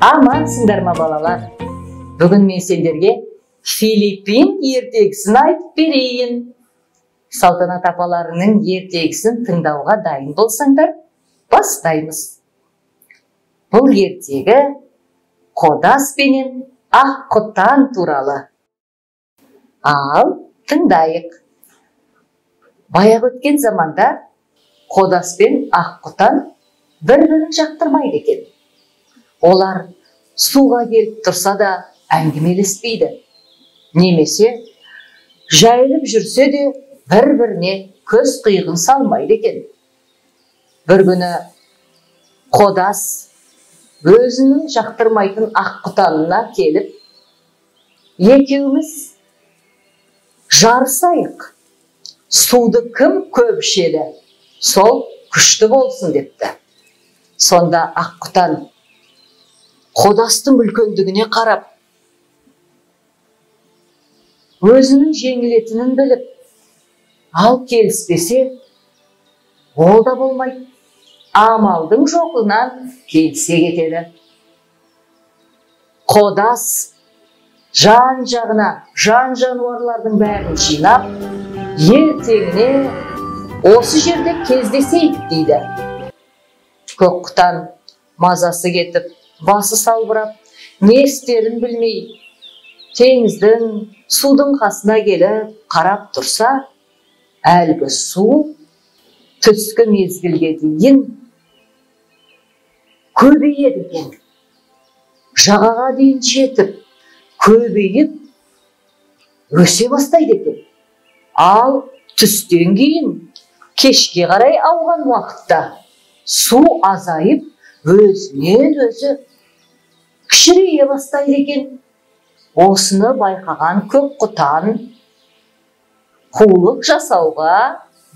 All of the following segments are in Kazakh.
Амансыңдар ма балалар? Бүгін мен сендерге Филиппин ертегісін айтып берейін. Салтанат апаларының ертегісін тыңдауға дайын болсаңдар, бастаймыз. Бұл ертегі Қодас пенен Аққұтан туралы. Ал тыңдайық. Баяғы өткен заманда Қодас пен Аққұтан бір-бірін жақтырмайды екен. Олар суға келіп тұрса да әңгімелеспейді. Немесе жайылып жүрсе де бір-біріне көз қиығын салмайды екен. Бір күні Қодас өзінің жақтырмайтын Аққұтанына келіп, екеуміз жарысайық. Суды кім көп ішеді, сол күшті болсын депті. Сонда Аққұтан Қодастың үлкендігіне қарап, өзінің жеңілетінін біліп, ал келіспесе, ол да болмайды. Амалдың жоғынан келісе кетеді. Қодас жан-жағына, жан-жануарлардың бәрін жинап, ертеңіне осы жерде кездесейік дейді. Аққұтан мазасы кетіп, басы салбырап, не істерін білмей, теңіздің, судың қасына келіп қарап тұрса, әлгі су түскі мезгілге дейін көбейеді екен. Жағаға дейін жетіп, көбейіп, өсе бастайды екен. Ал түстен кейін, кешке қарай ауған уақытта су азайып, өзінен өзі кішірейе бастайды екен. Осыны байқаған Аққұтан қулық жасауға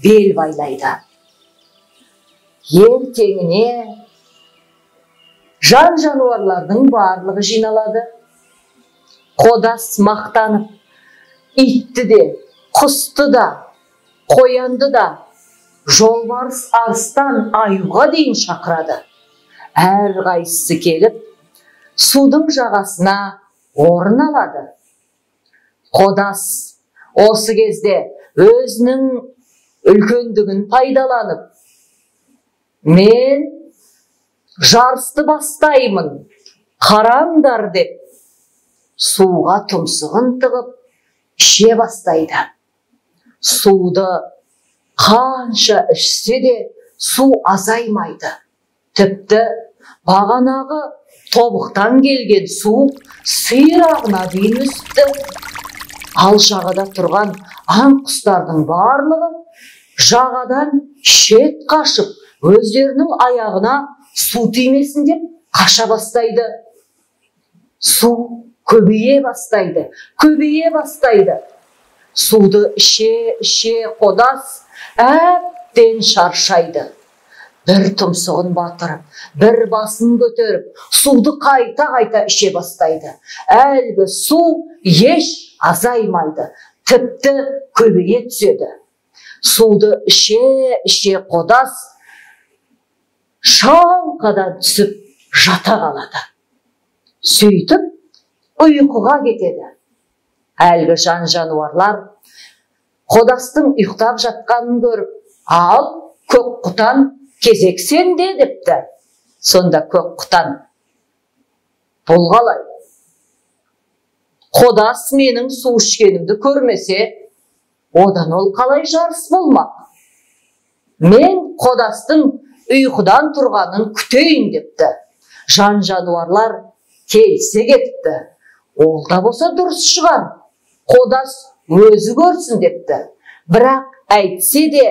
бел байлайды. Ертеңіне жан-жануарлардың барлығы жиналады. Қодас мақтанып, итті де, құсты да, қоянды да, жолбарыс, арыстан, аюға дейін шақырады. Әрқайсысы келіп, судың жағасына орын алады. Қодас осы кезде өзінің үлкендігін пайдаланып, мен жарысты бастаймын, қараңдар деп, суға тұмсығын тығып, іше бастайды. Суды қанша ішсе де су азаймайды. Тіпті бағанағы тобықтан келген су сирағына дейін өсті. Ал жағада тұрған аң құстардың барлығы жағадан шет қашып, өздерінің аяғына су тимесін деп қаша бастайды. Су көбейе бастайды, көбейе бастайды. Суды іше Қодас әбден шаршайды. Бір тұмсығын батырып, бір басын көтеріп, суды қайта-қайта іше бастайды. Әлгі су еш азаймайды, тіпті көбейе түседі. Суды іше Қодас шалқадан түсіп жата қалады. Сөйтіп ұйқыға кетеді. Әлгі жан-жануарлар Қодастың ұйықтап жатқанын көріп, ал Аққұтан кезек сенде депті. Сонда Аққұтан, бұл қалай? Қодас менің су ішкенімді көрмесе, одан ол қалай жарыс болмақ? Мен Қодастың ұйқыдан тұрғанын күтейін депті. Жан-жануарлар келісе кетті. Ол да болса дұрыс шығар. Қодас өзі көрсін депті. Бірақ әйтсе де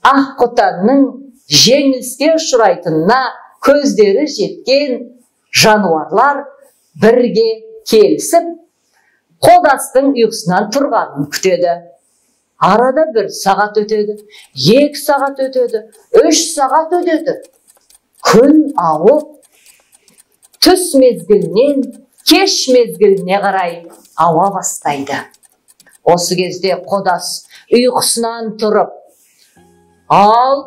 Аққұтанның жеңіліске ұшырайтынына көздері жеткен жануарлар бірге келісіп, Қодастың ұйқысынан тұрғанын күтеді. Арада 1 сағат өтеді, 2 сағат өтеді, 3 сағат өтеді. Күн ауып, түс мезгілінен кеш мезгіліне қарай ауа бастайды. Осы кезде Қодас ұйқысынан тұрып, ал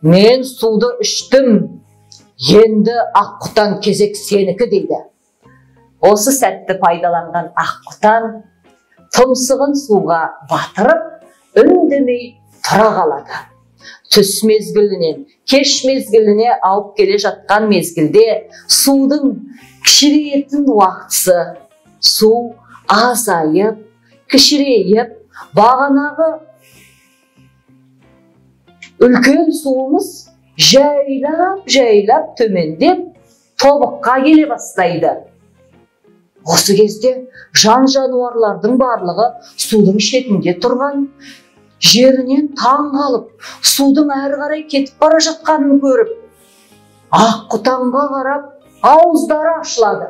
мен суды іштім, Енді Аққұтан кезек сенікі дейді. Осы сәтті пайдаланған Аққұтан тұмсығын суға батырып, үндемей тұра қалады. Түс мезгілінен кеш мезгіліне ауып келе жатқан мезгілде судың кішірейетін уақытысы, су азайып, кішірейіп, бағанағы үлкен суымыз жайлап төмендеп тобыққа келе бастайды. Осы кезде жан-жануарлардың барлығы судың шетінде тұрған, жерінен таң қалып, судың әрі қарай кетіп бара жатқанын көріп, Аққұтанға қарап, ауыздары ашылады.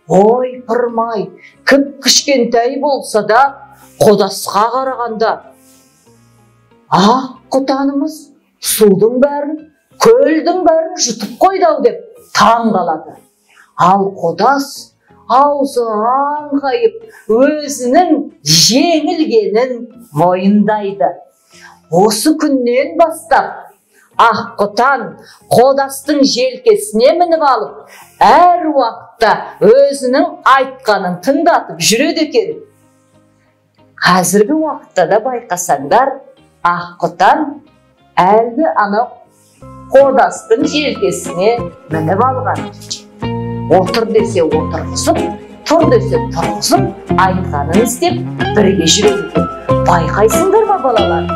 Ой, пырмай, кіп-кішкентай болса да, қодасқа қарағанда. Аққұтанымыз судың бәрін, көлдің бәрін жұтып қойды-ау деп таң қалады. Ал қодас аузы аңқайып, өзінің жеңілгенін мойындайды. Осы күннен бастап Аққұтан қодастың желкесіне мініп алып, әр уақытта өзінің айтқанын тыңдатып жүреді екен. Қазіргі уақытта да байқасаңдар, Аққұтан әлгі анау қодастың желкесіне мініп алған. Отыр десе отырғызып, тұр десе тұрғызып, айтқанын істеп бірге жүреді. Байқайсыңдар ма балалар?